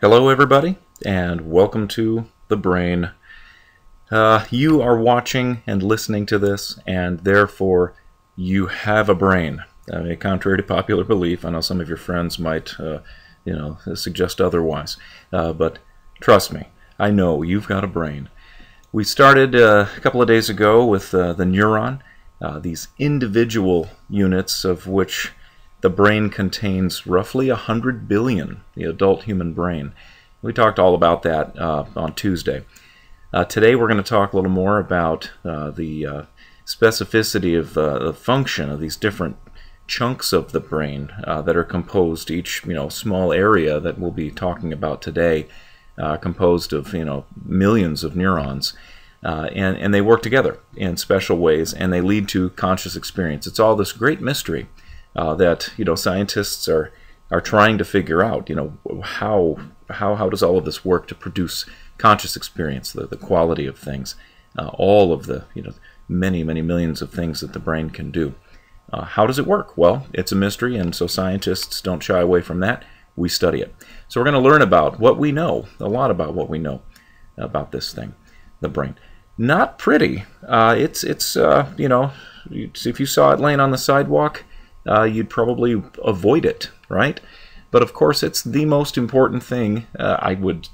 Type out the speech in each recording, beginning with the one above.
Hello everybody, and welcome to the brain. You are watching and listening to this, and therefore you have a brain. Contrary to popular belief, I know some of your friends might suggest otherwise, but trust me, I know you've got a brain. We started a couple of days ago with the neuron, these individual units of which the brain contains roughly 100 billion, the adult human brain. We talked all about that on Tuesday. Today we're going to talk a little more about the specificity of the function of these different chunks of the brain that are composed, each small area that we'll be talking about today, composed of millions of neurons. And they work together in special ways, and they lead to conscious experience. It's all this great mystery that scientists are trying to figure out. How does all of this work to produce conscious experience, the quality of things, all of the many millions of things that the brain can do. How does it work? Well, it's a mystery, and so scientists don't shy away from that. We study it. So we're going to learn about what we know, a lot about what we know about this thing, the brain. Not pretty. It's if you saw it laying on the sidewalk, you'd probably avoid it, right? But of course, it's the most important thing. I would,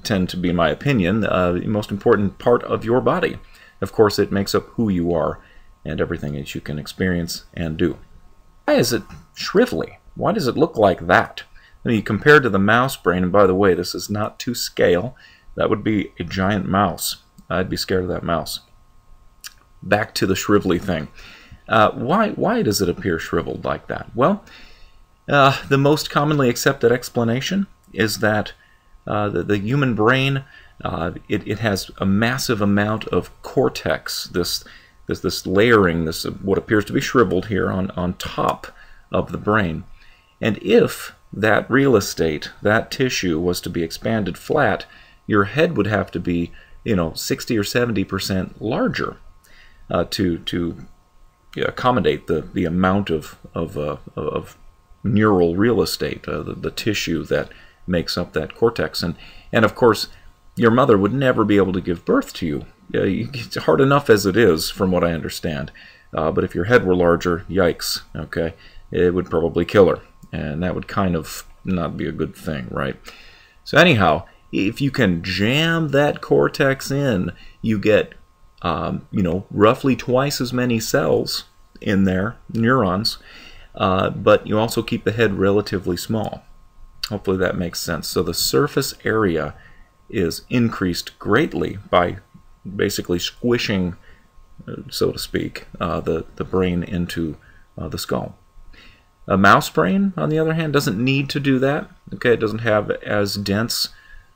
tend to be my opinion, the most important part of your body. Of course, it makes up who you are and everything that you can experience and do. Why is it shrivelly? Why does it look like that? I mean, compared to the mouse brain, and by the way, this is not to scale. That would be a giant mouse. I'd be scared of that mouse. Back to the shrivelly thing. Why does it appear shriveled like that? Well, the most commonly accepted explanation is that the human brain, it has a massive amount of cortex, this layering, this what appears to be shriveled here on top of the brain. And if that real estate, that tissue, was to be expanded flat, your head would have to be 60 or 70% larger to accommodate the amount of neural real estate, the tissue that makes up that cortex. And of course, your mother would never be able to give birth to you. It's hard enough as it is, from what I understand. But if your head were larger, yikes, okay, it would probably kill her. And that would kind of not be a good thing, right? So anyhow, if you can jam that cortex in, you get roughly twice as many cells in there, neurons, but you also keep the head relatively small. Hopefully that makes sense. So the surface area is increased greatly by basically squishing, so to speak, the brain into the skull. A mouse brain, on the other hand, doesn't need to do that. Okay, it doesn't have as dense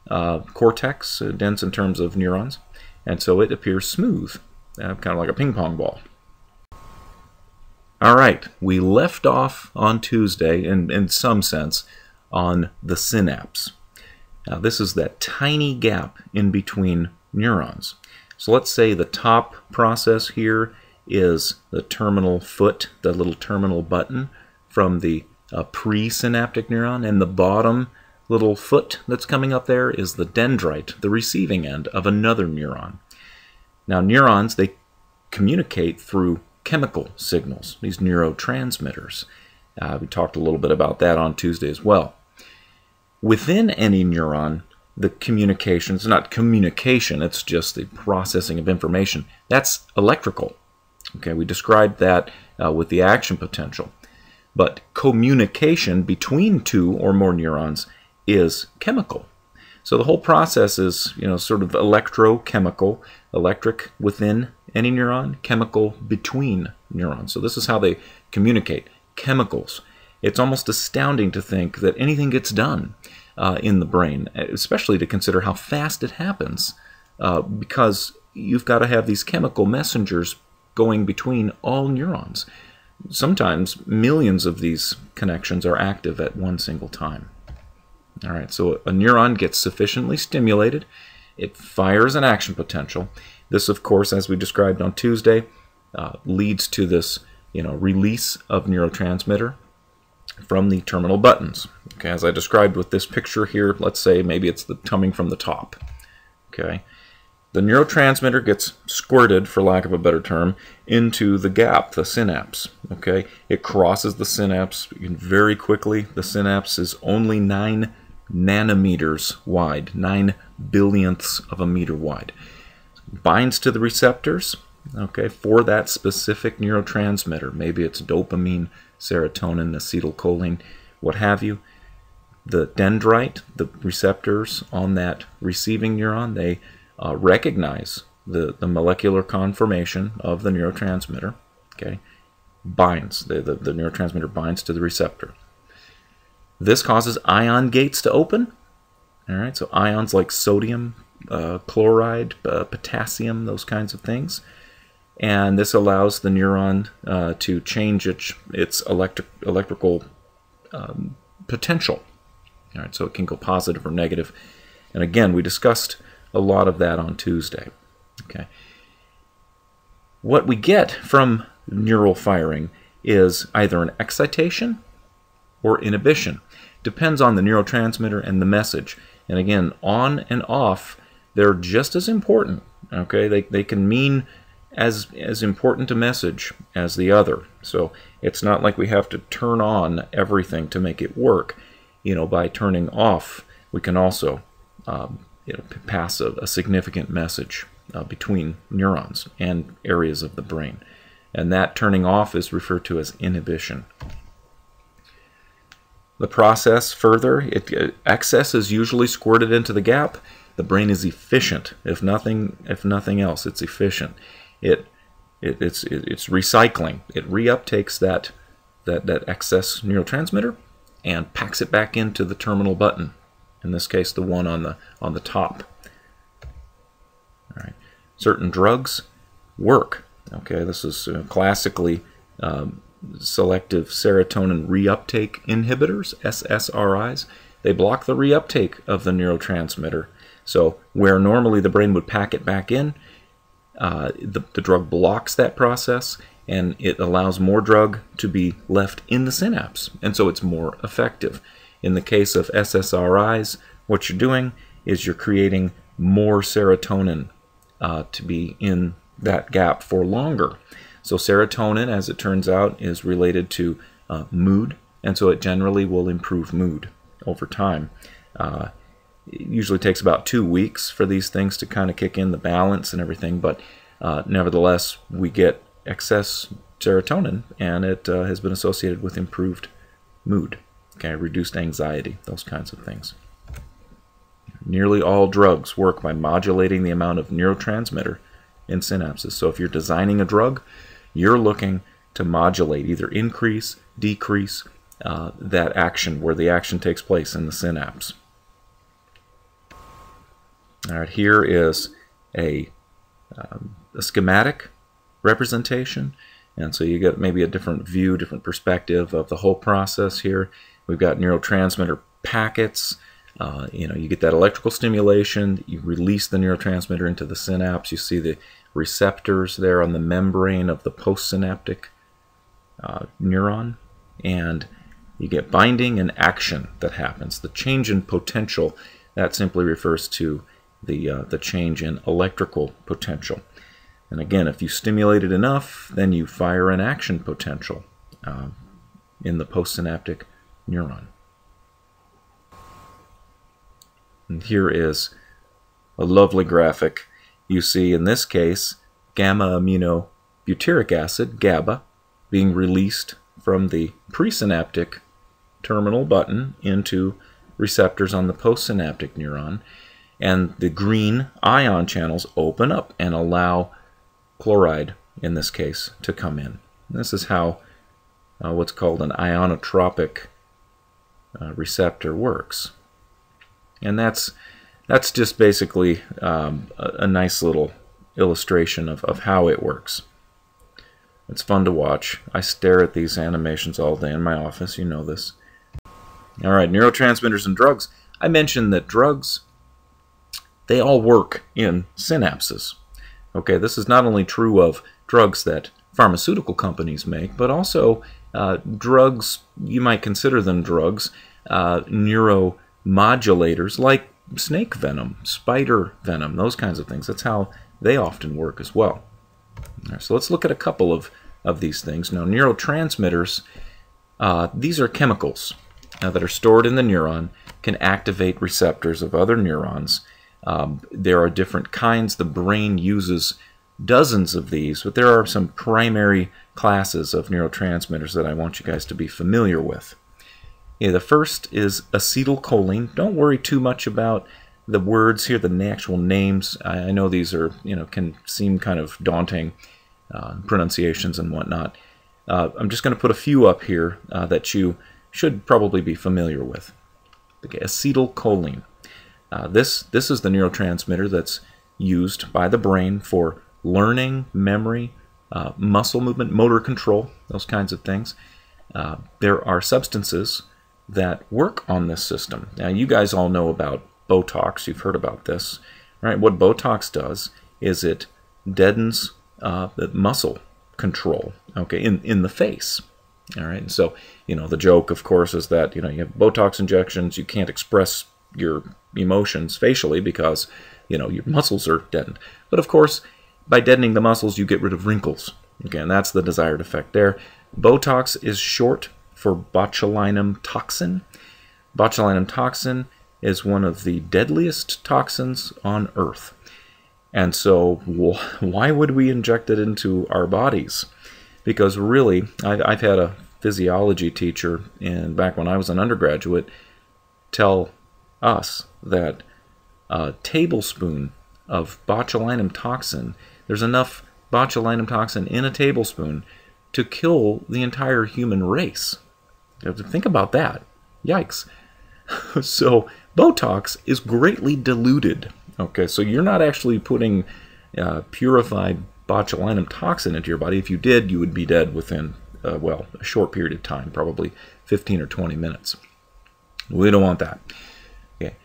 cortex, dense in terms of neurons, and so it appears smooth, kind of like a ping pong ball. All right, we left off on Tuesday, in some sense, on the synapse. Now, this is that tiny gap in between neurons. So let's say the top process here is the terminal foot, the little terminal button from the presynaptic neuron, and the bottom little foot that's coming up there is the dendrite, the receiving end of another neuron. Now, neurons, they communicate through chemical signals, these neurotransmitters. We talked a little bit about that on Tuesday as well. Within any neuron, the communication, it's not communication, it's just the processing of information. That's electrical. Okay, we described that with the action potential. But communication between two or more neurons is chemical. So the whole process is, sort of electrochemical, electric within any neuron, chemical between neurons. So this is how they communicate, chemicals. It's almost astounding to think that anything gets done in the brain, especially to consider how fast it happens, because you've got to have these chemical messengers going between all neurons. Sometimes millions of these connections are active at one single time. All right, so a neuron gets sufficiently stimulated, it fires an action potential. This, of course, as we described on Tuesday, leads to this release of neurotransmitter. from the terminal buttons. Okay, as I described with this picture here, let's say maybe it's coming from the top. Okay, the neurotransmitter gets squirted, for lack of a better term, into the gap, the synapse. Okay, it crosses the synapse very quickly. The synapse is only 9 nanometers wide, 9 billionths of a meter wide. Binds to the receptors, okay, for that specific neurotransmitter. Maybe it's dopamine, serotonin, acetylcholine, what have you. The dendrite, the receptors on that receiving neuron, they recognize the molecular conformation of the neurotransmitter. Okay, binds, the neurotransmitter binds to the receptor. This causes ion gates to open. All right, so ions like sodium, chloride, potassium, those kinds of things. And this allows the neuron to change its electrical potential. All right, so it can go positive or negative. And again, we discussed a lot of that on Tuesday. Okay. What we get from neural firing is either an excitation or inhibition. Depends on the neurotransmitter and the message. And again, on and off, they're just as important. Okay, they can mean as important a message as the other. So it's not like we have to turn on everything to make it work. You know, by turning off, we can also pass a significant message between neurons and areas of the brain. And that turning off is referred to as inhibition. The process further, excess is usually squirted into the gap. The brain is efficient. If nothing else, it's efficient. It's recycling. It reuptakes that excess neurotransmitter and packs it back into the terminal button. In this case, the one on the top. All right. Certain drugs work. Okay, this is classically selective serotonin reuptake inhibitors, SSRIs. They block the reuptake of the neurotransmitter. So where normally the brain would pack it back in, the drug blocks that process, and it allows more drug to be left in the synapse, and so it's more effective. In the case of SSRIs, what you're doing is you're creating more serotonin to be in that gap for longer. So serotonin, as it turns out, is related to mood, and so it generally will improve mood over time. It usually takes about 2 weeks for these things to kind of kick in, the balance and everything, but nevertheless, we get excess serotonin, and it has been associated with improved mood, okay, reduced anxiety, those kinds of things. Nearly all drugs work by modulating the amount of neurotransmitter in synapses. So if you're designing a drug, you're looking to modulate, either increase, decrease that action, where the action takes place in the synapse. All right, here is a schematic representation, and so you get maybe a different view, different perspective of the whole process here. We've got neurotransmitter packets. You get that electrical stimulation, you release the neurotransmitter into the synapse, you see the receptors there on the membrane of the postsynaptic neuron, and you get binding and action that happens. The change in potential, that simply refers to the change in electrical potential. And again, if you stimulate it enough, then you fire an action potential in the postsynaptic neuron. And here is a lovely graphic. You see, in this case, gamma-aminobutyric acid, GABA, being released from the presynaptic terminal button into receptors on the postsynaptic neuron, and the green ion channels open up and allow chloride, in this case, to come in. And this is how what's called an ionotropic receptor works. And that's just basically a nice little illustration of how it works. It's fun to watch. I stare at these animations all day in my office. You know this. All right, neurotransmitters and drugs. I mentioned that drugs, they all work in synapses. Okay, this is not only true of drugs that pharmaceutical companies make, but also Drugs, you might consider them drugs, neuromodulators like snake venom, spider venom, those kinds of things. That's how they often work as well. All right, so let's look at a couple of these things. Now, neurotransmitters, these are chemicals that are stored in the neuron, can activate receptors of other neurons. There are different kinds. The brain uses dozens of these, but there are some primary classes of neurotransmitters that I want you guys to be familiar with. The first is acetylcholine. Don't worry too much about the words here, the actual names. I know these are, can seem kind of daunting, pronunciations and whatnot. I'm just going to put a few up here that you should probably be familiar with. Okay, acetylcholine. This is the neurotransmitter that's used by the brain for learning, memory, muscle movement, motor control, those kinds of things. There are substances that work on this system. Now, you guys all know about Botox. You've heard about this, right? What Botox does is it deadens the muscle control, okay, in the face. All right, and so the joke, of course, is that you have Botox injections. You can't express your emotions facially because your muscles are deadened. But of course, by deadening the muscles, you get rid of wrinkles. Again, that's the desired effect there. Botox is short for botulinum toxin. Botulinum toxin is one of the deadliest toxins on Earth. And so why would we inject it into our bodies? Because really, I've had a physiology teacher back when I was an undergraduate tell us that a tablespoon of botulinum toxin, there's enough botulinum toxin in a tablespoon to kill the entire human race. You have to think about that. Yikes. So Botox is greatly diluted. Okay, so you're not actually putting purified botulinum toxin into your body. If you did, you would be dead within, a short period of time, probably 15 or 20 minutes. We don't want that. Okay.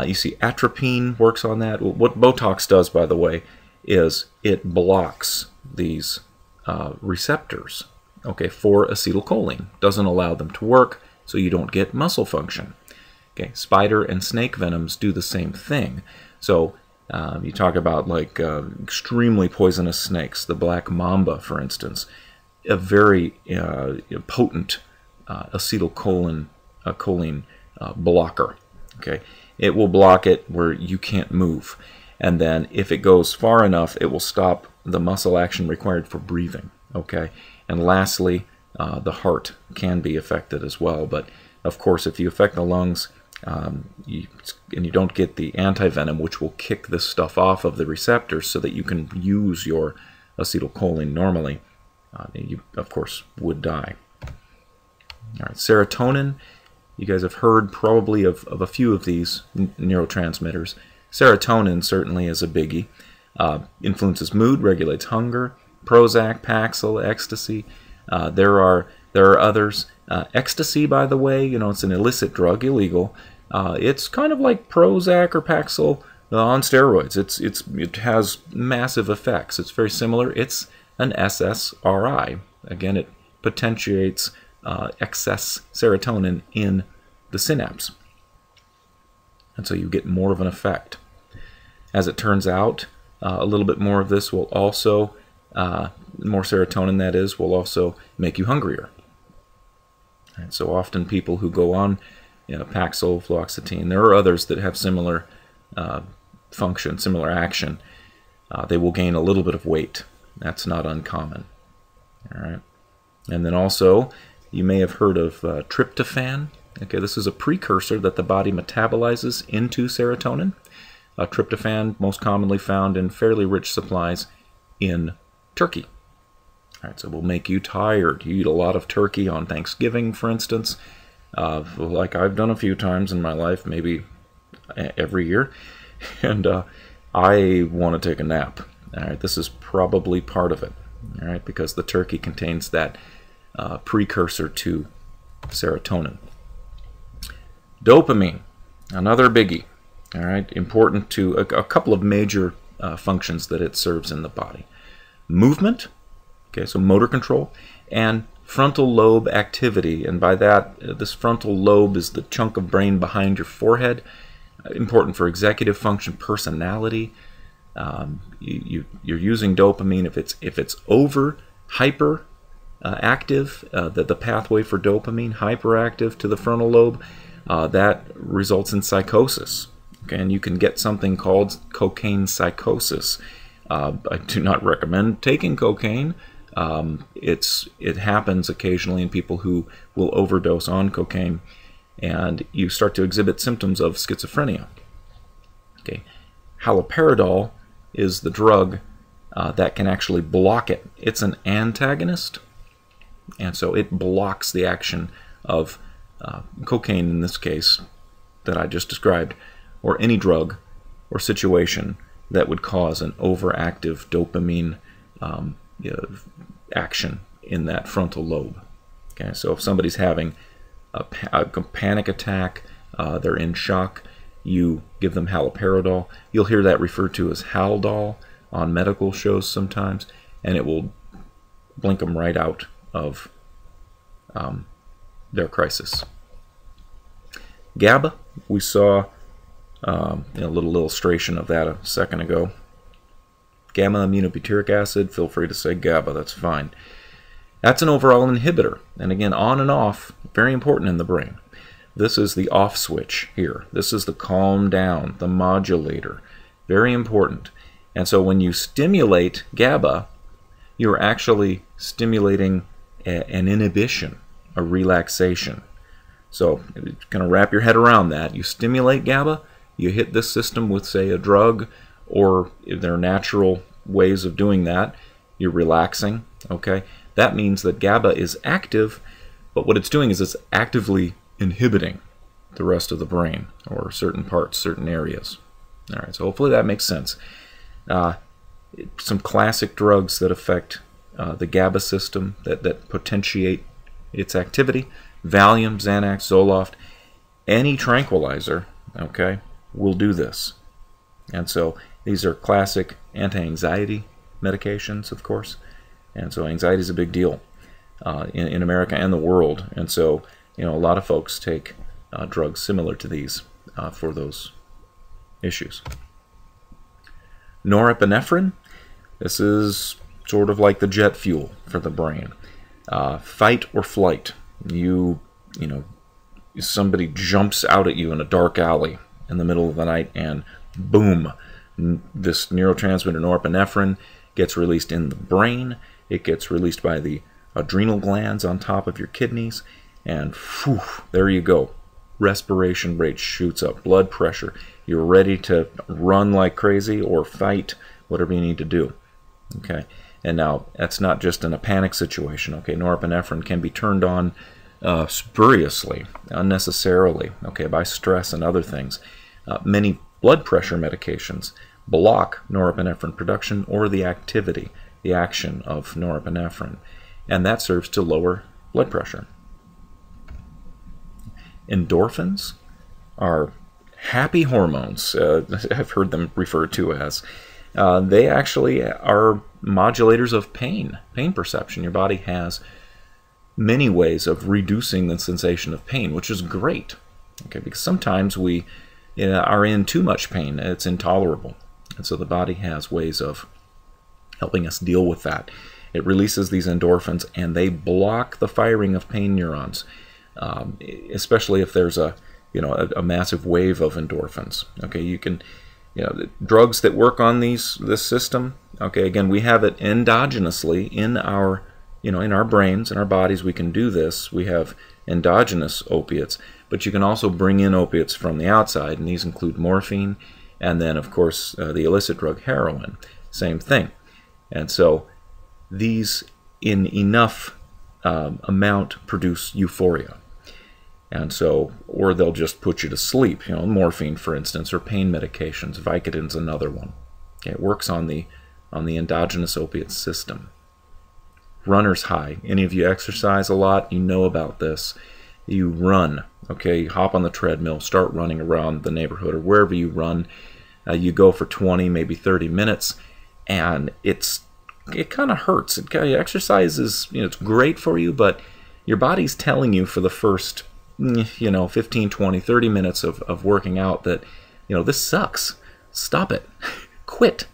You see atropine works on that. What Botox does, by the way, is it blocks these receptors, okay, for acetylcholine. Doesn't allow them to work, so you don't get muscle function. Okay, spider and snake venoms do the same thing. So you talk about like extremely poisonous snakes, the black mamba, for instance, a very potent acetylcholine blocker. Okay, it will block it where you can't move, and then if it goes far enough, it will stop the muscle action required for breathing. Okay, and lastly, the heart can be affected as well. But of course, if you affect the lungs, and you don't get the antivenom, which will kick this stuff off of the receptors so that you can use your acetylcholine normally, you, of course, would die. All right, serotonin. You guys have heard probably of a few of these neurotransmitters. Serotonin certainly is a biggie. Influences mood, regulates hunger. Prozac, Paxil, ecstasy. There are others. Ecstasy, by the way, it's an illicit drug, illegal. It's kind of like Prozac or Paxil on steroids. It has massive effects. It's very similar. It's an SSRI. Again, it potentiates excess serotonin in the synapse, and so you get more of an effect. As it turns out, a little bit more of this will also, more serotonin that is, will also make you hungrier. And so often people who go on Paxil, fluoxetine, there are others that have similar function, similar action. They will gain a little bit of weight. That's not uncommon. All right. And then also, you may have heard of tryptophan. Okay, this is a precursor that the body metabolizes into serotonin. Tryptophan, most commonly found in fairly rich supplies in turkey. All right, so it will make you tired. You eat a lot of turkey on Thanksgiving, for instance, like I've done a few times in my life, maybe every year, and I want to take a nap. All right, this is probably part of it. All right, because the turkey contains that precursor to serotonin. Dopamine, another biggie. All right, important to a couple of major functions that it serves in the body. Movement, okay, so motor control, and frontal lobe activity, and by that, this frontal lobe is the chunk of brain behind your forehead, important for executive function, personality. You're using dopamine if it's over hyper active, the pathway for dopamine hyperactive to the frontal lobe, that results in psychosis. Okay, and you can get something called cocaine psychosis. I do not recommend taking cocaine. It happens occasionally in people who will overdose on cocaine, and you start to exhibit symptoms of schizophrenia. Okay, haloperidol is the drug that can actually block it. It's an antagonist, and so it blocks the action of cocaine in this case that I just described, or any drug or situation that would cause an overactive dopamine action in that frontal lobe. Okay, so if somebody's having a panic attack, they're in shock, you give them haloperidol. You'll hear that referred to as Haldol on medical shows sometimes, and it will blink them right out of their crisis. GABA, we saw a little illustration of that a second ago. Gamma aminobutyric acid, feel free to say GABA, that's fine. That's an overall inhibitor, and again, on and off, very important in the brain. This is the off switch here. This is the calm down, the modulator, very important. And so when you stimulate GABA, you're actually stimulating an inhibition, a relaxation. So kind of wrap your head around that. You stimulate GABA, you hit this system with, say, a drug, or if there are natural ways of doing that, you're relaxing, okay? That means that GABA is active, but what it's doing is it's actively inhibiting the rest of the brain, or certain parts, certain areas. All right, so hopefully that makes sense. Some classic drugs that affect the GABA system, that potentiate its activity: Valium, Xanax, Zoloft, any tranquilizer, okay, will do this. And so these are classic anti-anxiety medications, of course. And so anxiety is a big deal in America and the world. And so, a lot of folks take drugs similar to these for those issues. Norepinephrine, this is sort of like the jet fuel for the brain. Fight or flight. Somebody jumps out at you in a dark alley in the middle of the night, and boom, this neurotransmitter norepinephrine gets released in the brain. It gets released by the adrenal glands on top of your kidneys, and whew, there you go. Respiration rate shoots up, blood pressure. You're ready to run like crazy or fight, whatever you need to do. Okay, and now that's not just in a panic situation. Okay, norepinephrine can be turned on spuriously, unnecessarily, okay, by stress and other things. Many blood pressure medications block norepinephrine production or the activity, the action of norepinephrine, and that serves to lower blood pressure. Endorphins are happy hormones. I've heard them referred to as. They actually are modulators of pain perception. Your body has many ways of reducing the sensation of pain, which is great, okay, because sometimes we are in too much pain. It's intolerable, and so the body has ways of helping us deal with that. It releases these endorphins, and they block the firing of pain neurons, especially if there's a massive wave of endorphins. Okay, you can, the drugs that work on this system. Okay, again, we have it endogenously in our, in our brains, in our bodies. We can do this. We have endogenous opiates, but you can also bring in opiates from the outside, and these include morphine, and then, of course, the illicit drug heroin. Same thing. And so these, in enough amount, produce euphoria. And so, or they'll just put you to sleep. Morphine, for instance, or pain medications. Vicodin's another one. Okay, it works on the endogenous opiate system. Runner's high. Any of you exercise a lot, you know about this. You run, okay, you hop on the treadmill, start running around the neighborhood or wherever you run. You go for 20, maybe 30 minutes, and it's it kind of hurts. Exercise is, it's great for you, but your body's telling you for the first 15, 20, 30 minutes of working out that, this sucks. Stop it. Quit.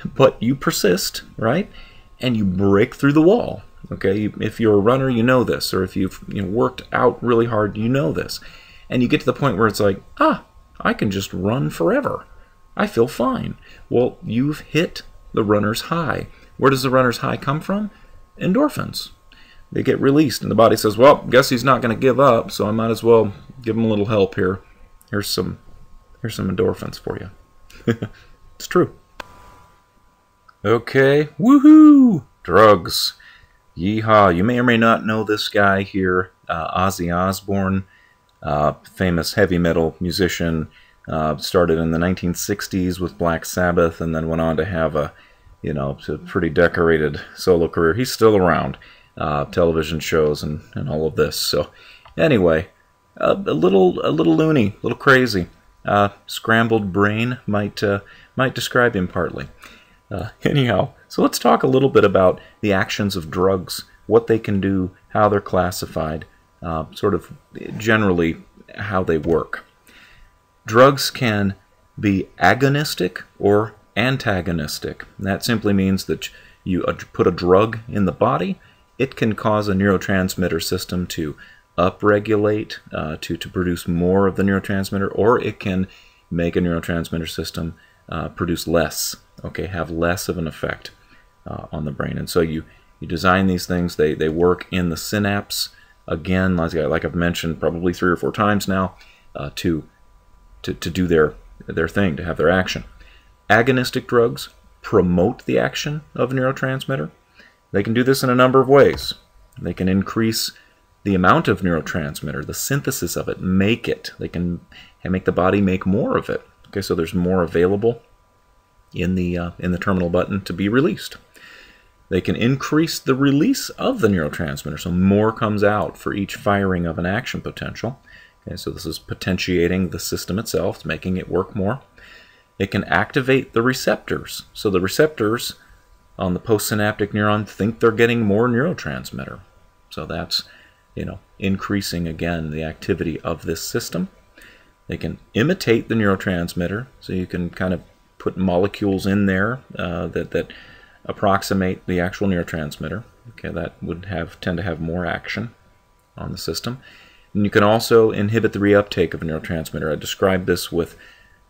But you persist, right? And you break through the wall. Okay, if you're a runner, you know this, or if you've worked out really hard, you know this. And you get to the point where it's like, I can just run forever. I feel fine. Well, you've hit the runner's high. Where does the runner's high come from? Endorphins. They get released, and the body says, well, guess he's not going to give up, so I might as well give him a little help here. Here's some endorphins for you. It's true. Okay, woohoo! Drugs. Yeehaw. You may or may not know this guy here, Ozzy Osbourne, famous heavy metal musician, started in the 1960s with Black Sabbath and then went on to have a pretty decorated solo career. He's still around, television shows and all of this. So anyway, a little loony, a little crazy. Scrambled brain might describe him partly. Anyhow, so let's talk a little bit about the actions of drugs, what they can do, how they're classified, sort of generally how they work. Drugs can be agonistic or antagonistic. That simply means that you put a drug in the body, it can cause a neurotransmitter system to upregulate, to produce more of the neurotransmitter, or it can make a neurotransmitter system produce less, have less of an effect on the brain. And so you design these things, they work in the synapse, again, like I've mentioned probably 3 or 4 times now, to do their thing, to have their action. Agonistic drugs promote the action of a neurotransmitter. They can do this in a number of ways. They can increase the amount of neurotransmitter, the synthesis of it, make it. They can make the body make more of it. Okay, so there's more available in the terminal button to be released. They can increase the release of the neurotransmitter, so more comes out for each firing of an action potential. Okay, so this is potentiating the system itself, making it work more. It can activate the receptors. So the receptors on the postsynaptic neuron think they're getting more neurotransmitter. So that's, increasing again the activity of this system. They can imitate the neurotransmitter, so you can kind of put molecules in there that approximate the actual neurotransmitter. Okay, that would tend to have more action on the system. And you can also inhibit the reuptake of a neurotransmitter. I described this with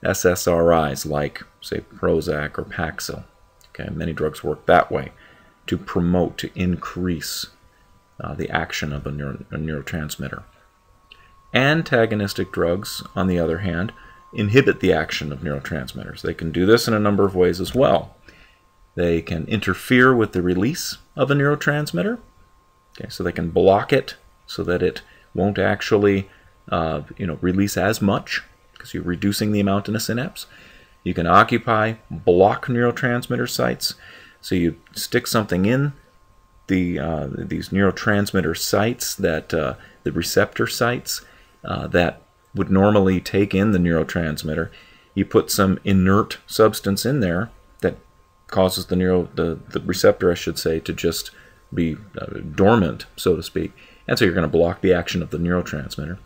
SSRIs like, say, Prozac or Paxil. Okay, many drugs work that way to promote, to increase the action of a neurotransmitter. Antagonistic drugs, on the other hand, inhibit the action of neurotransmitters. They can do this in a number of ways as well. They can interfere with the release of a neurotransmitter. Okay, so they can block it so that it won't actually release as much, because you're reducing the amount in a synapse. You can block neurotransmitter sites. So you stick something in these neurotransmitter sites, that the receptor sites that would normally take in the neurotransmitter. You put some inert substance in there that causes the receptor, I should say, to just be dormant, so to speak. And so you're going to block the action of the neurotransmitter,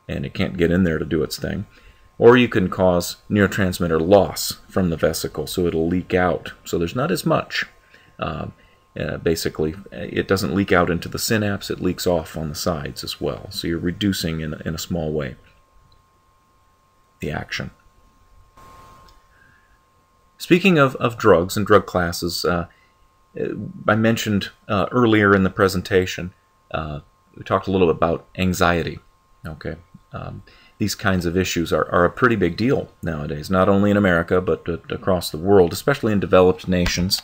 and it can't get in there to do its thing. Or you can cause neurotransmitter loss from the vesicle, so it'll leak out. So there's not as much. Basically, it doesn't leak out into the synapse, it leaks off on the sides as well. So you're reducing in a small way the action. Speaking of drugs and drug classes, I mentioned earlier in the presentation, we talked a little bit about anxiety. Okay, these kinds of issues are a pretty big deal nowadays, not only in America, but across the world, especially in developed nations.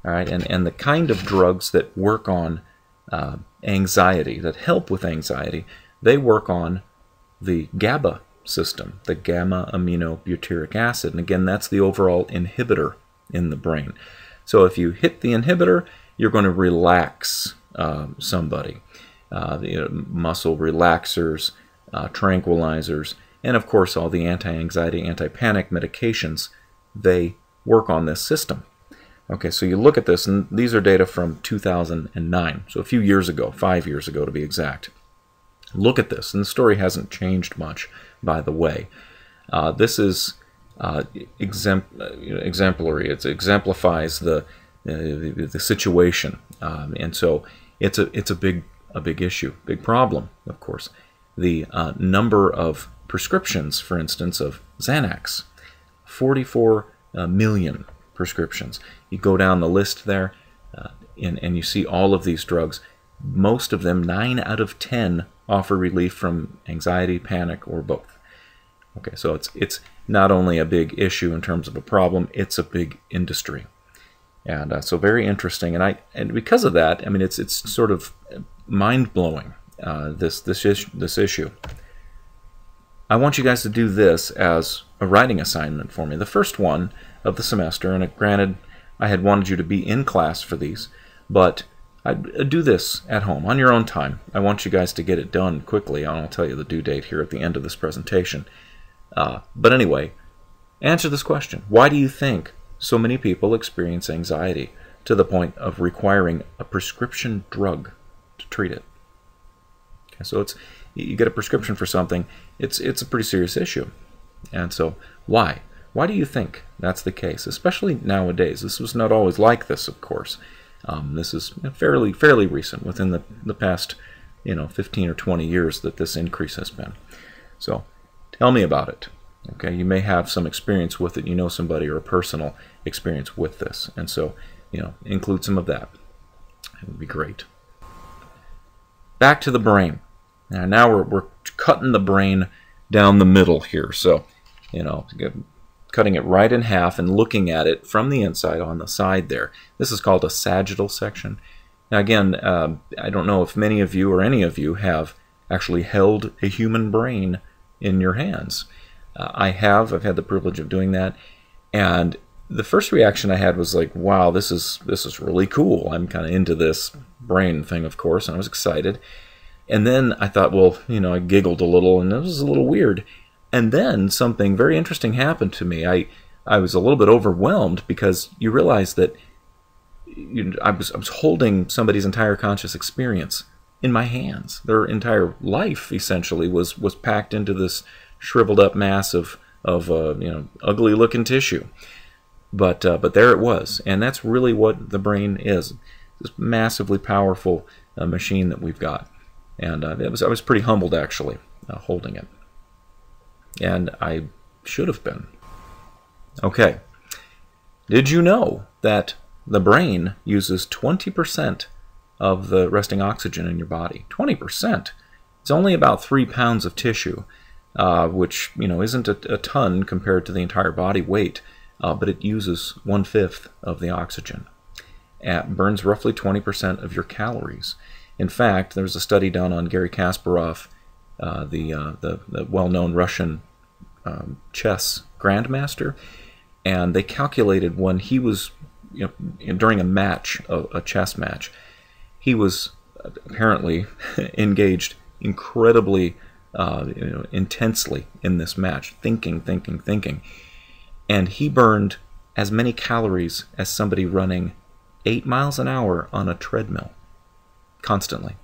All right, and the kind of drugs that work on anxiety, that help with anxiety, they work on the GABA system, the gamma-aminobutyric acid. And again, that's the overall inhibitor in the brain. So if you hit the inhibitor, you're going to relax somebody. Muscle relaxers, tranquilizers, and of course all the anti-anxiety, anti-panic medications, they work on this system. Okay, so you look at this, and these are data from 2009, so a few years ago, 5 years ago to be exact. Look at this, and the story hasn't changed much, by the way. This is exemplary. It exemplifies the situation, and so it's a big issue, big problem, of course. The number of prescriptions, for instance, of Xanax, 44 million prescriptions. You go down the list there, and you see all of these drugs. Most of them, 9 out of 10, offer relief from anxiety, panic, or both. Okay, so it's not only a big issue in terms of a problem, it's a big industry, and so very interesting. And because of that, I mean, it's sort of mind-blowing, this issue. I want you guys to do this as a writing assignment for me, the first one of the semester. And granted, I had wanted you to be in class for these, but I'd do this at home on your own time. I want you guys to get it done quickly. I'll tell you the due date here at the end of this presentation. But anyway, answer this question. Why do you think so many people experience anxiety to the point of requiring a prescription drug to treat it? Okay, so you get a prescription for something, it's a pretty serious issue. And so why? Why do you think that's the case, especially nowadays? This was not always like this, of course. This is fairly recent, within the past 15 or 20 years that this increase has been. So tell me about it. Okay, you may have some experience with it. You know somebody or a personal experience with this, and so include some of that. It would be great. Back to the brain. Now we're cutting the brain down the middle here. So cutting it right in half and looking at it from the inside on the side there. This is called a sagittal section. Now again, I don't know if many of you or any of you have actually held a human brain in your hands. I've had the privilege of doing that, and the first reaction I had was like, wow, this is really cool. I'm kind of into this brain thing, of course, and I was excited. And then I thought, well, I giggled a little, and it was a little weird. And then something very interesting happened to me. I was a little bit overwhelmed, because you realize that I was holding somebody's entire conscious experience in my hands. Their entire life essentially was packed into this shriveled up mass of ugly looking tissue. But there it was, and that's really what the brain is. This massively powerful machine that we've got. And I was pretty humbled, actually, holding it. And I should have been. Okay. Did you know that the brain uses 20% of the resting oxygen in your body? 20%. It's only about 3 pounds of tissue, which isn't a ton compared to the entire body weight, but it uses 1/5 of the oxygen. It burns roughly 20% of your calories. In fact, there was a study done on Garry Kasparov, the well-known Russian chess grandmaster, and they calculated when he was, during a match, a chess match, he was apparently engaged incredibly, intensely in this match, thinking, and he burned as many calories as somebody running 8 miles an hour on a treadmill constantly.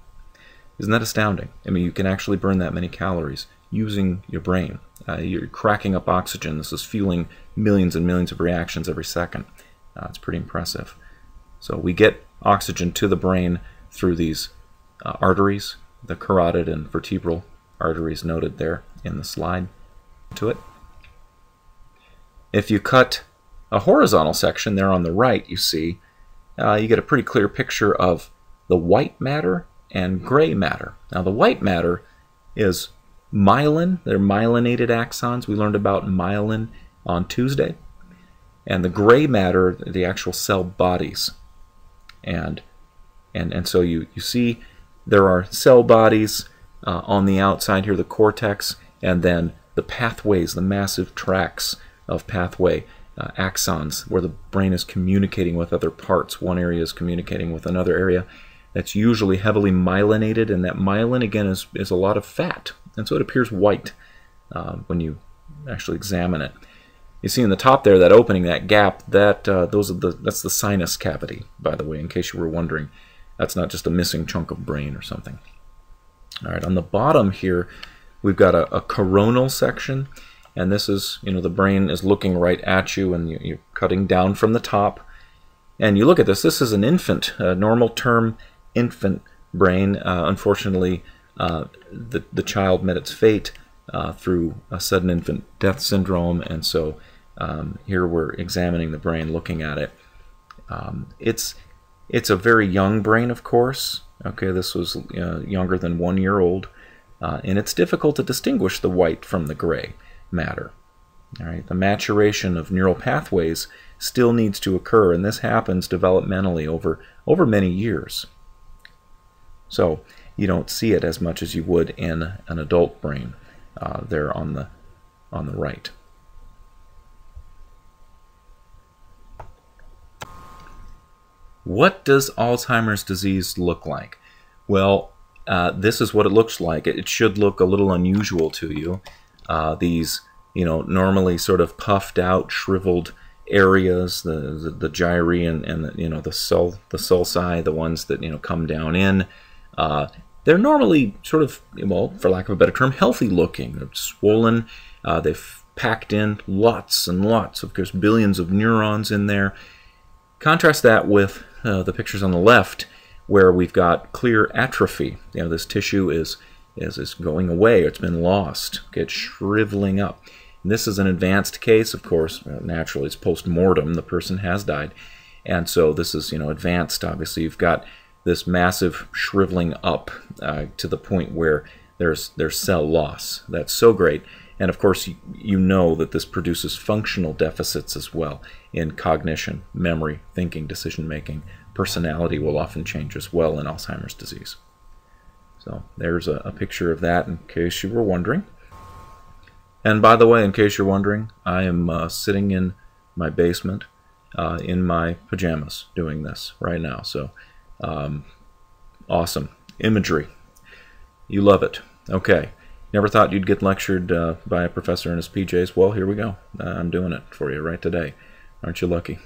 Isn't that astounding? I mean, you can actually burn that many calories using your brain. You're cracking up oxygen. This is fueling millions and millions of reactions every second. It's pretty impressive. So we get oxygen to the brain through these arteries, the carotid and vertebral arteries noted there in the slide to it. If you cut a horizontal section there on the right, you see, you get a pretty clear picture of the white matter and gray matter. Now the white matter is myelin. They're myelinated axons. We learned about myelin on Tuesday. And the gray matter, the actual cell bodies. And so you see there are cell bodies on the outside here, the cortex, and then the pathways, the massive tracts of pathway axons where the brain is communicating with other parts. One area is communicating with another area. That's usually heavily myelinated, and that myelin, again, is a lot of fat. And so it appears white when you actually examine it. You see in the top there, that opening, that gap, that's the sinus cavity, by the way, in case you were wondering. That's not just a missing chunk of brain or something. All right, on the bottom here, we've got a coronal section, and this is, the brain is looking right at you, and you're cutting down from the top. And you look at this is an infant, normal term infant brain. Unfortunately, the child met its fate through a sudden infant death syndrome, and so here we're examining the brain, looking at it. It's a very young brain, of course. Okay, this was younger than 1 year old, and it's difficult to distinguish the white from the gray matter. All right, the maturation of neural pathways still needs to occur, and this happens developmentally over many years. So you don't see it as much as you would in an adult brain there on the right. What does Alzheimer's disease look like? Well, this is what it looks like. It should look a little unusual to you. These, normally sort of puffed out, shriveled areas, the gyri and the sulci, the ones that come down in. They're normally sort of, well, for lack of a better term, healthy looking. They're swollen. They've packed in lots and lots of, course, billions of neurons in there. Contrast that with the pictures on the left, where we've got clear atrophy. This tissue is going away. It's been lost. It's shriveling up. And this is an advanced case, of course. Naturally, it's post-mortem. The person has died. And so this is, advanced. Obviously, you've got this massive shriveling up to the point where there's cell loss. That's so great. And of course, you know that this produces functional deficits as well in cognition, memory, thinking, decision-making. Personality will often change as well in Alzheimer's disease. So there's a picture of that in case you were wondering. And by the way, in case you're wondering, I am sitting in my basement in my pajamas doing this right now. So awesome imagery. You love it. Okay. Never thought you'd get lectured by a professor in his PJs? Well, here we go. I'm doing it for you right today. Aren't you lucky?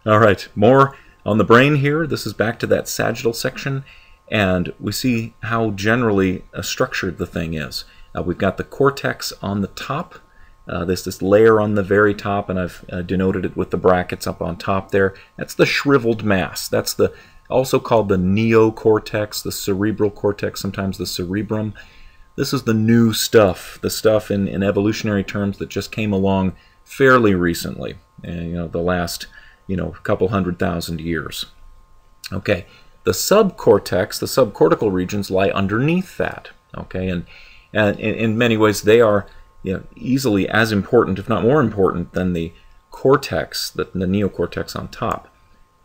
All right, more on the brain here. This is back to that sagittal section, and we see how generally structured the thing is. We've got the cortex on the top. There's this layer on the very top, and I've denoted it with the brackets up on top there. That's the shriveled mass. That's also called the neocortex, the cerebral cortex, sometimes the cerebrum. This is the new stuff, the stuff in evolutionary terms that just came along fairly recently, the last, couple 100,000 years. Okay, the subcortex, the subcortical regions lie underneath that. Okay, and in many ways they are easily as important, if not more important, than the cortex, the neocortex on top.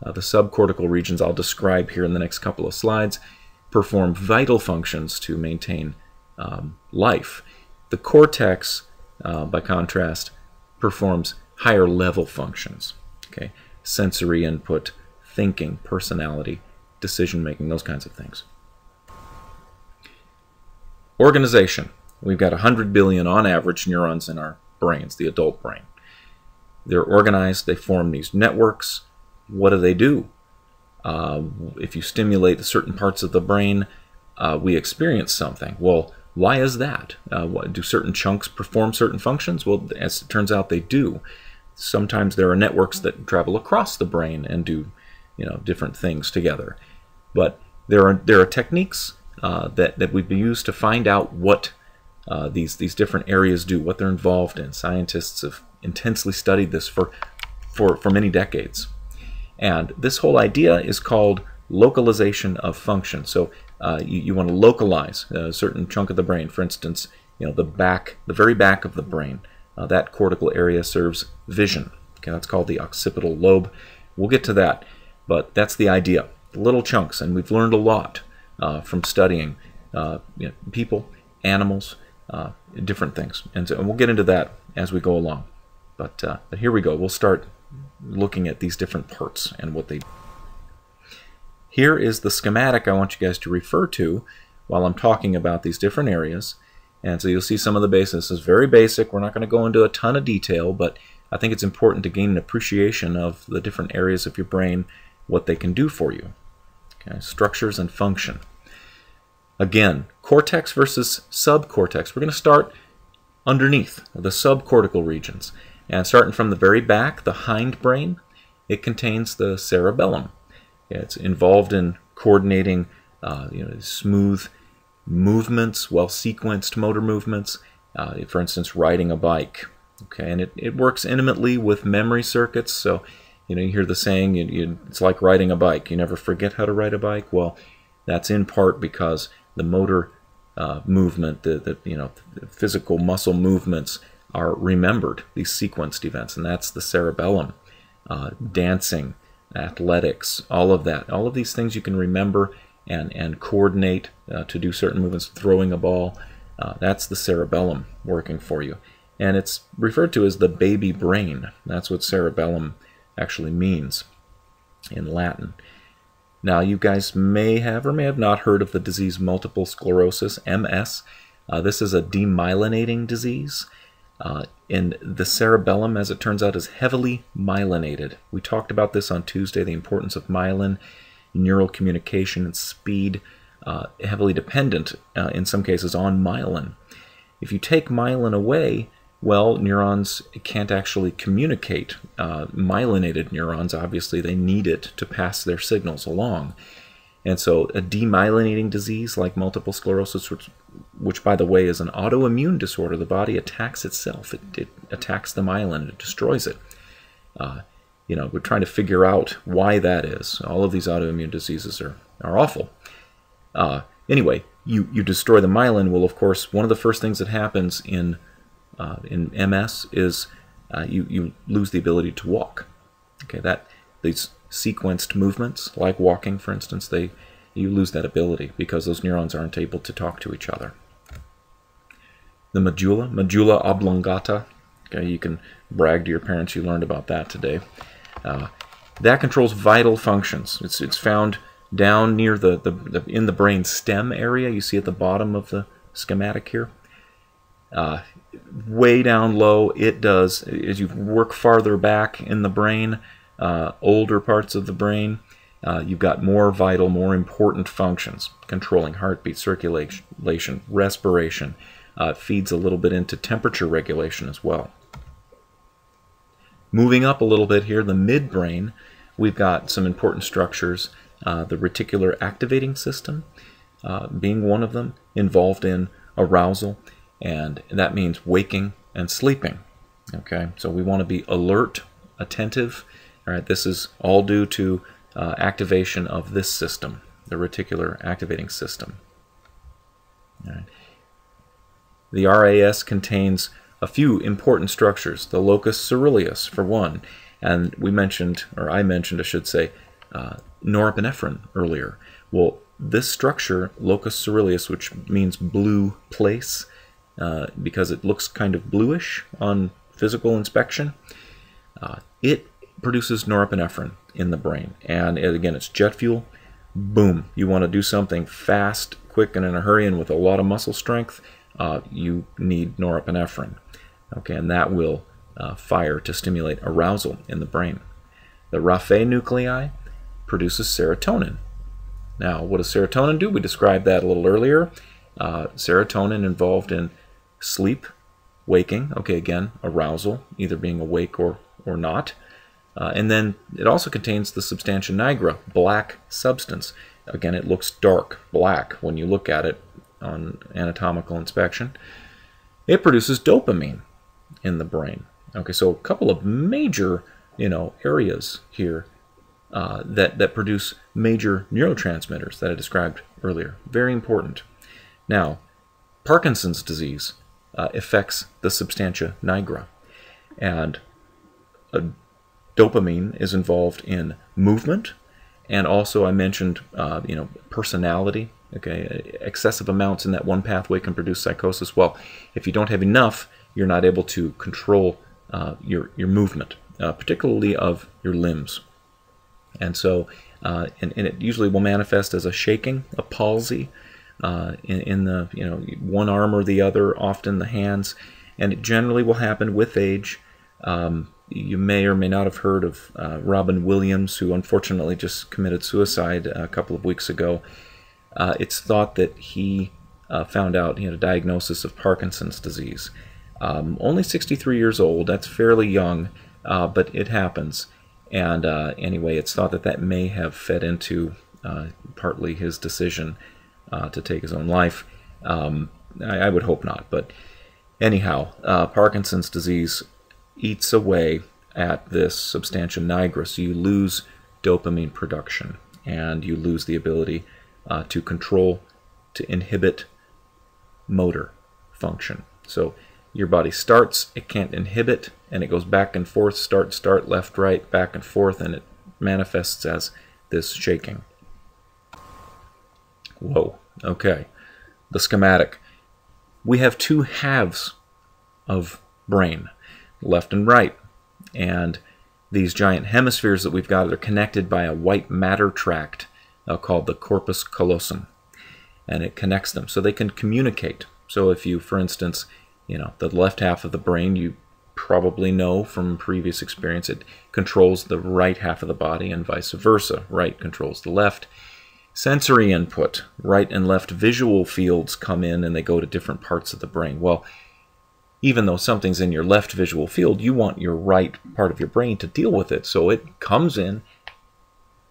The subcortical regions I'll describe here in the next couple of slides perform vital functions to maintain life. The cortex, by contrast, performs higher level functions. Okay, sensory input, thinking, personality, decision making, those kinds of things. Organization. We've got 100 billion on average neurons in our brains, the adult brain. They're organized, they form these networks. What do? If you stimulate the certain parts of the brain, we experience something. Well, why is that? Do certain chunks perform certain functions? Well, as it turns out, they do. Sometimes there are networks that travel across the brain and do, different things together. But there are techniques that we've used to find out what these different areas do, what they're involved in. Scientists have intensely studied this for many decades. And this whole idea is called localization of function. So you want to localize a certain chunk of the brain. For instance, the very back of the brain. That cortical area serves vision. Okay, that's called the occipital lobe. We'll get to that, but that's the idea. Little chunks, and we've learned a lot from studying people, animals, different things, and we'll get into that as we go along. But here we go. We'll start looking at these different parts and what they do. Here is the schematic I want you guys to refer to while I'm talking about these different areas. And so you'll see some of the basics. This is very basic. We're not going to go into a ton of detail, but I think it's important to gain an appreciation of the different areas of your brain, what they can do for you. Okay, structures and function. Again, cortex versus subcortex. We're going to start underneath the subcortical regions. And starting from the very back, the hindbrain, it contains the cerebellum. It's involved in coordinating smooth movements, well-sequenced motor movements, for instance, riding a bike. Okay, and it works intimately with memory circuits. So, you hear the saying, it's like riding a bike. You never forget how to ride a bike. Well, that's in part because the motor movement, the physical muscle movements are remembered, these sequenced events, and that's the cerebellum. Dancing, athletics, all of that. All of these things you can remember and coordinate to do certain movements, throwing a ball. That's the cerebellum working for you. And it's referred to as the baby brain. That's what cerebellum actually means in Latin. Now, you guys may have or may have not heard of the disease multiple sclerosis, MS. This is a demyelinating disease. And the cerebellum, as it turns out, is heavily myelinated. We talked about this on Tuesday, the importance of myelin, neural communication and speed, heavily dependent, in some cases, on myelin. If you take myelin away, well, neurons can't actually communicate. Myelinated neurons, obviously, they need it to pass their signals along. And so a demyelinating disease like multiple sclerosis, which by the way is an autoimmune disorder, the body attacks itself. It attacks the myelin, it destroys it. We're trying to figure out why that is. All of these autoimmune diseases are awful. Anyway, you destroy the myelin. Well, of course, one of the first things that happens in MS is you lose the ability to walk. Okay, these sequenced movements, like walking, for instance, you lose that ability because those neurons aren't able to talk to each other. The medulla oblongata. Okay, you can brag to your parents you learned about that today. That controls vital functions. It's found down near in the brain stem area. You see at the bottom of the schematic here. Way down low, it does, as you work farther back in the brain, older parts of the brain, you've got more vital, more important functions, controlling heartbeat, circulation, respiration. It feeds a little bit into temperature regulation as well. Moving up a little bit here, the midbrain, we've got some important structures. The reticular activating system being one of them, involved in arousal, and that means waking and sleeping. Okay, so we want to be alert, attentive. All right, this is all due to activation of this system, the reticular activating system. All right. The RAS contains a few important structures. The locus coeruleus, for one, and I mentioned, I should say, norepinephrine earlier. Well, this structure, locus coeruleus, which means blue place, because it looks kind of bluish on physical inspection, it produces norepinephrine in the brain. And again, it's jet fuel. Boom. You want to do something fast, quick, and in a hurry, and with a lot of muscle strength, you need norepinephrine. Okay, and that will fire to stimulate arousal in the brain. The Raphe nuclei produces serotonin. Now, what does serotonin do? We described that a little earlier. Serotonin involved in sleep, waking, okay, again, arousal, either being awake or not. And then it also contains the substantia nigra, black substance. Again, it looks dark, black, when you look at it on anatomical inspection. It produces dopamine in the brain. Okay, so a couple of major, areas here that produce major neurotransmitters that I described earlier. Very important. Now, Parkinson's disease affects the substantia nigra, and dopamine is involved in movement, and also I mentioned, personality. Okay, excessive amounts in that one pathway can produce psychosis. Well, if you don't have enough, you're not able to control your movement, particularly of your limbs. And so, and it usually will manifest as a shaking, a palsy, in the one arm or the other, often the hands, and it generally will happen with age. You may or may not have heard of Robin Williams, who unfortunately just committed suicide a couple of weeks ago. It's thought that he found out he had a diagnosis of Parkinson's disease. Only 63 years old, that's fairly young, but it happens. And anyway, it's thought that that may have fed into partly his decision to take his own life. I would hope not, but anyhow, Parkinson's disease eats away at this substantia nigra, so you lose dopamine production, and you lose the ability to control, to inhibit motor function. So your body starts, it can't inhibit, and it goes back and forth, start, start, left, right, back and forth, and it manifests as this shaking. Whoa, okay. The schematic. We have two halves of brain, left and right, and these giant hemispheres that we've got are connected by a white matter tract called the corpus callosum, and it connects them so they can communicate. So if you, for instance, the left half of the brain, you probably know from previous experience, it controls the right half of the body and vice versa. Right controls the left. Sensory input, right and left visual fields come in and they go to different parts of the brain. Well, even though something's in your left visual field, you want your right part of your brain to deal with it. So it comes in,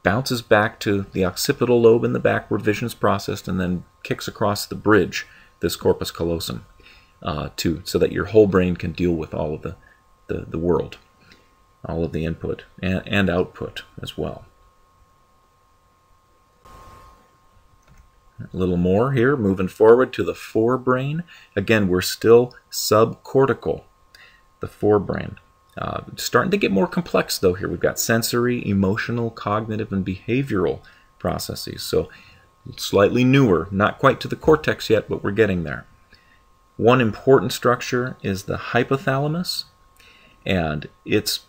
bounces back to the occipital lobe in the backward vision is processed, and then kicks across the bridge, this corpus callosum, so that your whole brain can deal with all of the world, all of the input and output as well. A little more here, moving forward to the forebrain. Again, we're still subcortical, the forebrain. Starting to get more complex though here. We've got sensory, emotional, cognitive, and behavioral processes. So slightly newer, not quite to the cortex yet, but we're getting there. One important structure is the hypothalamus, and it's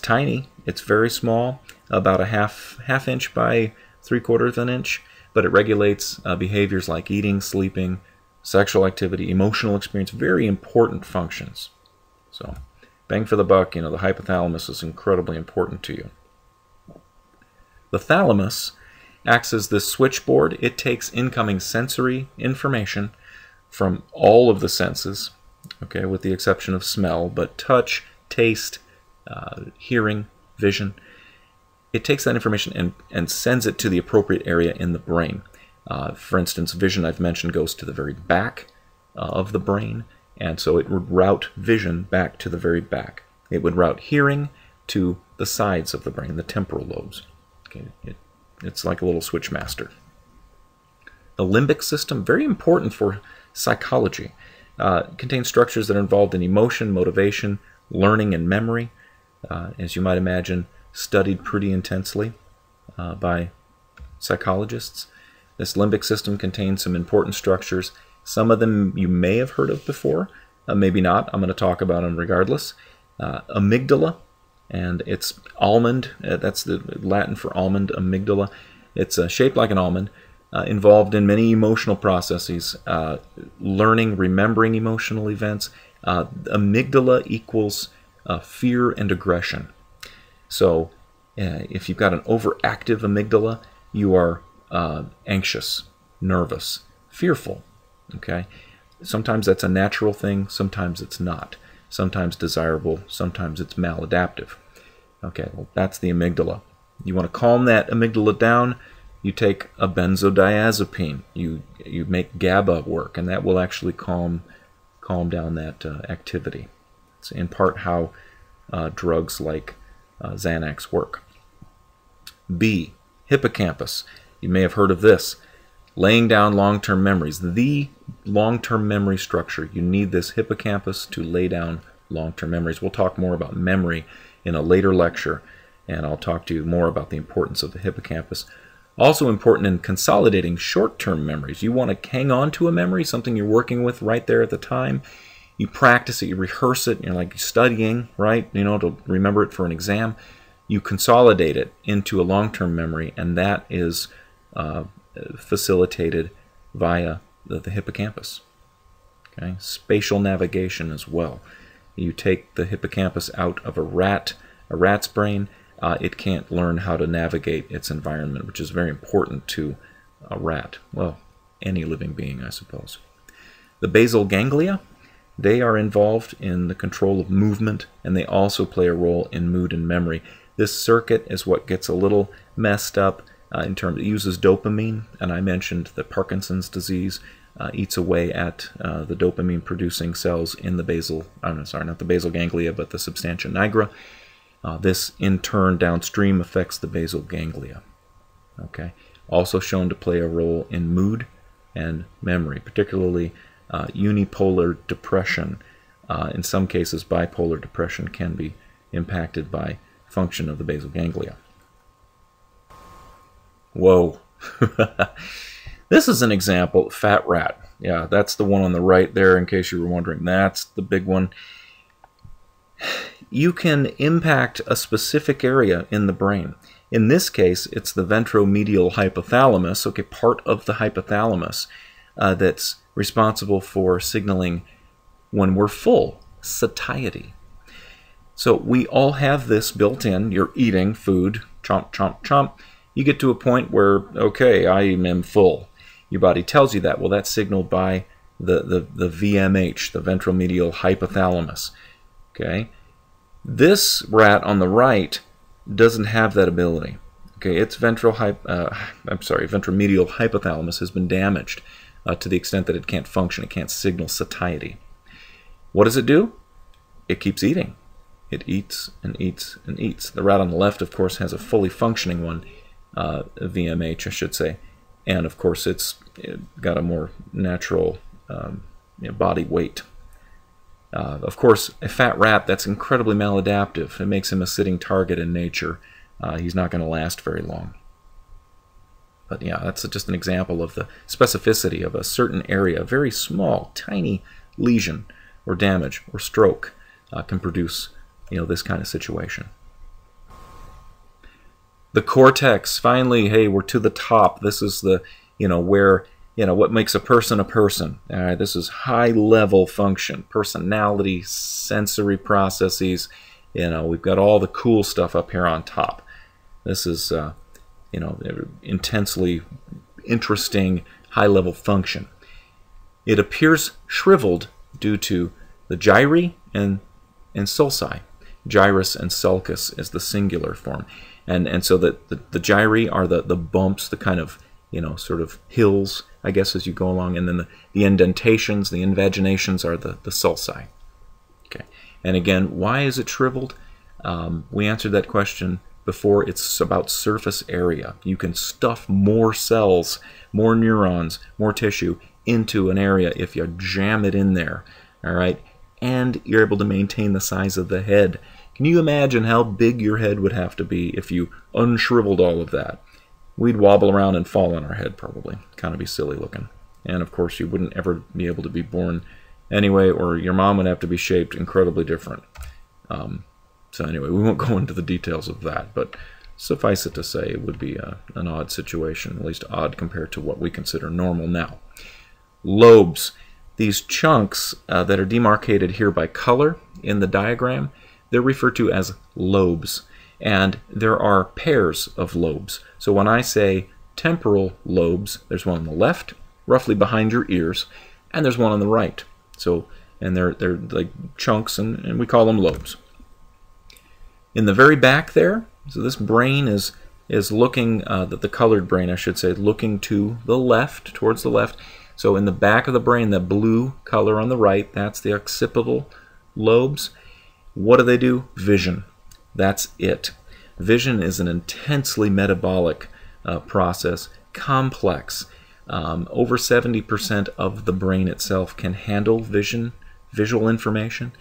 tiny. It's very small, about a half inch by 3/4 of an inch, but it regulates behaviors like eating, sleeping, sexual activity, emotional experience, very important functions. So bang for the buck, the hypothalamus is incredibly important to you. The thalamus acts as this switchboard. It takes incoming sensory information from all of the senses, okay, with the exception of smell, but touch, taste, hearing, vision. It takes that information and sends it to the appropriate area in the brain. For instance, vision, I've mentioned, goes to the very back of the brain, and so it would route vision back to the very back. It would route hearing to the sides of the brain, the temporal lobes. Okay, it's like a little switch master. The limbic system, very important for psychology, contains structures that are involved in emotion, motivation, learning, and memory. As you might imagine, studied pretty intensely by psychologists. This limbic system contains some important structures. Some of them you may have heard of before, maybe not. I'm going to talk about them regardless. Amygdala, and it's almond. That's the Latin for almond, amygdala. It's shaped like an almond, involved in many emotional processes, learning, remembering emotional events. Amygdala equals fear and aggression. So if you've got an overactive amygdala, you are anxious, nervous, fearful. Okay? Sometimes that's a natural thing, sometimes it's not. Sometimes desirable, sometimes it's maladaptive. Okay, well, that's the amygdala. You want to calm that amygdala down, you take a benzodiazepine. You make GABA work, and that will actually calm down that activity. It's in part how drugs like Xanax work. B, hippocampus. You may have heard of this. Laying down long-term memories. The long-term memory structure. You need this hippocampus to lay down long-term memories. We'll talk more about memory in a later lecture, and I'll talk to you more about the importance of the hippocampus. Also important in consolidating short-term memories. You want to hang on to a memory, something you're working with right there at the time. You practice it, you rehearse it, you're like studying, right? To remember it for an exam. You consolidate it into a long-term memory, and that is facilitated via the hippocampus. Okay? Spatial navigation as well. You take the hippocampus out of a rat's brain, it can't learn how to navigate its environment, which is very important to a rat. Well, any living being, I suppose. The basal ganglia, they are involved in the control of movement, and they also play a role in mood and memory. This circuit is what gets a little messed up in terms, it uses dopamine, and I mentioned that Parkinson's disease eats away at the dopamine-producing cells in the basal, not the basal ganglia, but the substantia nigra. This, in turn, downstream affects the basal ganglia. Okay, also shown to play a role in mood and memory, particularly unipolar depression. In some cases, bipolar depression can be impacted by function of the basal ganglia. Whoa. This is an example, fat rat. Yeah, that's the one on the right there, in case you were wondering. That's the big one. You can impact a specific area in the brain. In this case, it's the ventromedial hypothalamus, okay, part of the hypothalamus that's responsible for signaling when we're full, satiety. So we all have this built in. You're eating food, chomp, chomp, chomp. You get to a point where, okay, I am full. Your body tells you that. Well, that's signaled by the VMH, the ventromedial hypothalamus. Okay, this rat on the right doesn't have that ability. Okay, its ventromedial hypothalamus has been damaged to the extent that it can't function. It can't signal satiety. What does it do? It keeps eating. It eats and eats and eats. The rat on the left, of course, has a fully functioning one, VMH, I should say, and of course it's got a more natural body weight. Of course, a fat rat, that's incredibly maladaptive. It makes him a sitting target in nature. He's not going to last very long. But yeah, that's just an example of the specificity of a certain area. A very small, tiny lesion or damage or stroke can produce this kind of situation. The cortex, finally, hey, we're to the top. This is the, where, what makes a person a person. All right, this is high-level function, personality, sensory processes. We've got all the cool stuff up here on top. This is, intensely interesting, high-level function. It appears shriveled due to the gyri and sulci. Gyrus and sulcus is the singular form. And so the gyri are the bumps, the kind of, sort of hills, I guess, as you go along. And then the indentations, the invaginations are the sulci. Okay. And again, why is it shriveled? We answered that question before. It's about surface area. You can stuff more cells, more neurons, more tissue into an area if you jam it in there. All right. And you're able to maintain the size of the head. Can you imagine how big your head would have to be if you unshriveled all of that? We'd wobble around and fall on our head, probably. Kind of be silly looking. And of course, you wouldn't ever be able to be born anyway, or your mom would have to be shaped incredibly different. So anyway, we won't go into the details of that, but suffice it to say, it would be an odd situation, at least odd compared to what we consider normal now. Lobes. These chunks that are demarcated here by color in the diagram, they're referred to as lobes, and there are pairs of lobes. So when I say temporal lobes, there's one on the left, roughly behind your ears, and there's one on the right. So, and they're like chunks, and we call them lobes. In the very back there, so this brain is looking, the colored brain, I should say, looking to the left, towards the left. So in the back of the brain, the blue color on the right, that's the occipital lobes. What do? Vision. That's it. Vision is an intensely metabolic process, complex. Over 70% of the brain itself can handle visual information.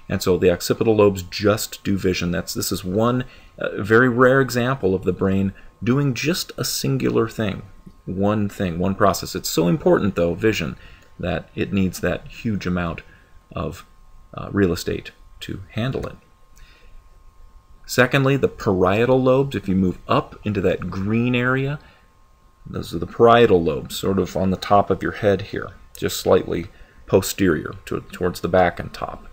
And so the occipital lobes just do vision. This is one very rare example of the brain doing just a singular thing. One thing, one process. It's so important, though, vision, that it needs that huge amount of real estate to handle it. Secondly, the parietal lobes, if you move up into that green area, Those are the parietal lobes, sort of on the top of your head here, just slightly posterior towards the back and top.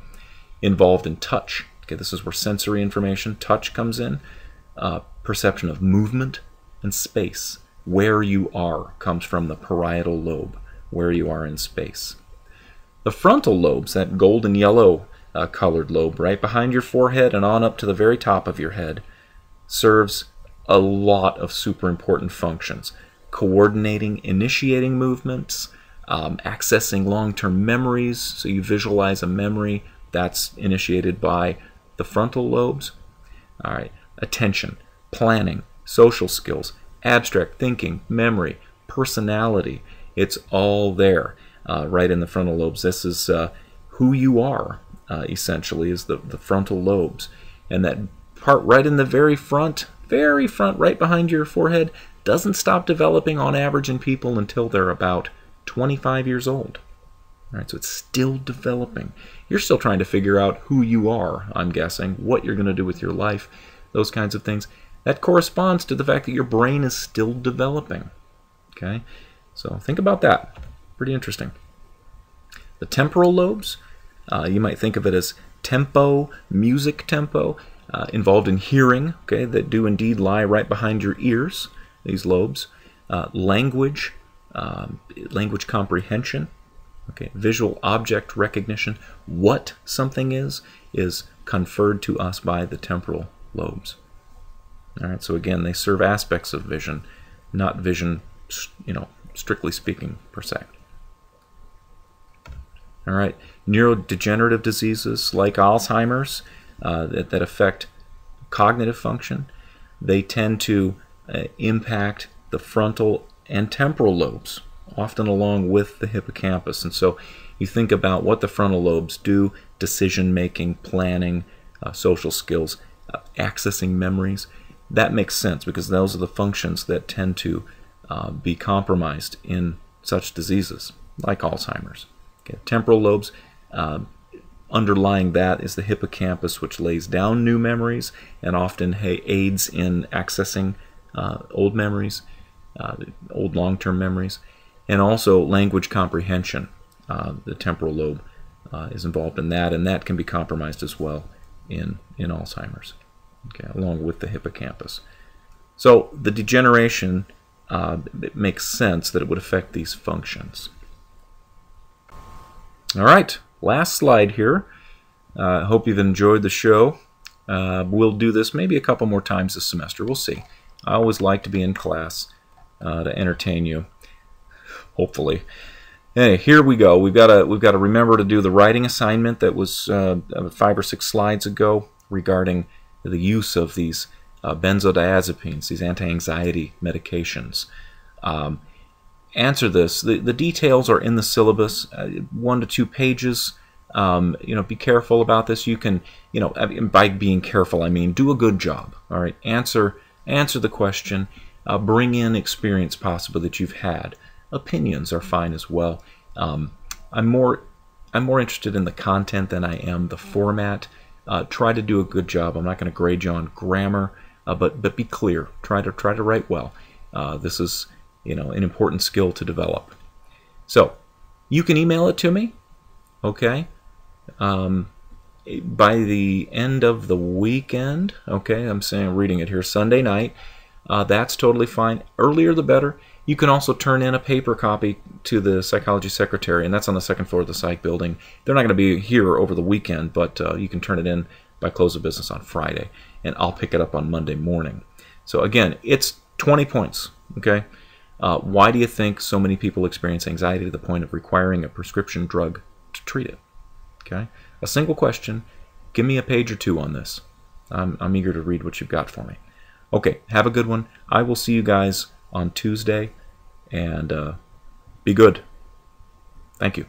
Involved in touch. Okay, this is where sensory information, touch comes in. Perception of movement and space. Where you are comes from the parietal lobe, where you are in space. The frontal lobes, that golden yellow colored lobe right behind your forehead and on up to the very top of your head, serves a lot of super important functions. Coordinating, initiating movements, accessing long-term memories, so you visualize a memory that's initiated by the frontal lobes. All right, attention, planning, social skills, abstract thinking, memory, personality, it's all there right in the frontal lobes. This is who you are, essentially, is the frontal lobes. And that part right in the very front, right behind your forehead, doesn't stop developing on average in people until they're about 25 years old. All right, so it's still developing. You're still trying to figure out who you are, I'm guessing, what you're going to do with your life, those kinds of things. That corresponds to the fact that your brain is still developing. Okay, so think about that. Pretty interesting. The temporal lobes, you might think of it as tempo, music tempo, involved in hearing, okay, that do indeed lie right behind your ears, these lobes. Language, language comprehension, okay, visual object recognition. What something is conferred to us by the temporal lobes. All right, so again, they serve aspects of vision, not vision, strictly speaking, per se. All right, neurodegenerative diseases like Alzheimer's that affect cognitive function, they tend to impact the frontal and temporal lobes, often along with the hippocampus. And so you think about what the frontal lobes do: decision-making, planning, social skills, accessing memories. That makes sense because those are the functions that tend to be compromised in such diseases like Alzheimer's. Okay. Temporal lobes, underlying that is the hippocampus, which lays down new memories and often aids in accessing old memories, old long-term memories, and also language comprehension. The temporal lobe is involved in that, and that can be compromised as well in Alzheimer's, okay, along with the hippocampus. So the degeneration, it makes sense that it would affect these functions. All right, last slide here. I hope you've enjoyed the show. We'll do this maybe a couple more times this semester. We'll see. I always like to be in class to entertain you, hopefully. Hey, here we go. We've got to remember to do the writing assignment that was 5 or 6 slides ago regarding the use of these benzodiazepines, these anti-anxiety medications. Answer this. The details are in the syllabus, 1 to 2 pages. Be careful about this. You can, by being careful, I mean do a good job. All right, answer the question. Bring in experience possibly that you've had. Opinions are fine as well. I'm more interested in the content than I am the format. Try to do a good job. I'm not going to grade you on grammar, but be clear. Try to write well. This is an important skill to develop. So you can email it to me, okay, by the end of the weekend. Okay, I'm reading it here, Sunday night. That's totally fine. Earlier the better. You can also turn in a paper copy to the psychology secretary, and that's on the 2nd floor of the psych building. They're not going to be here over the weekend, but you can turn it in by close of business on Friday, and I'll pick it up on Monday morning. So again, it's 20 points, okay? Why do you think so many people experience anxiety to the point of requiring a prescription drug to treat it? Okay, a single question. Give me a page or 2 on this. I'm eager to read what you've got for me. Okay, have a good one. I will see you guys on Tuesday, and be good. Thank you.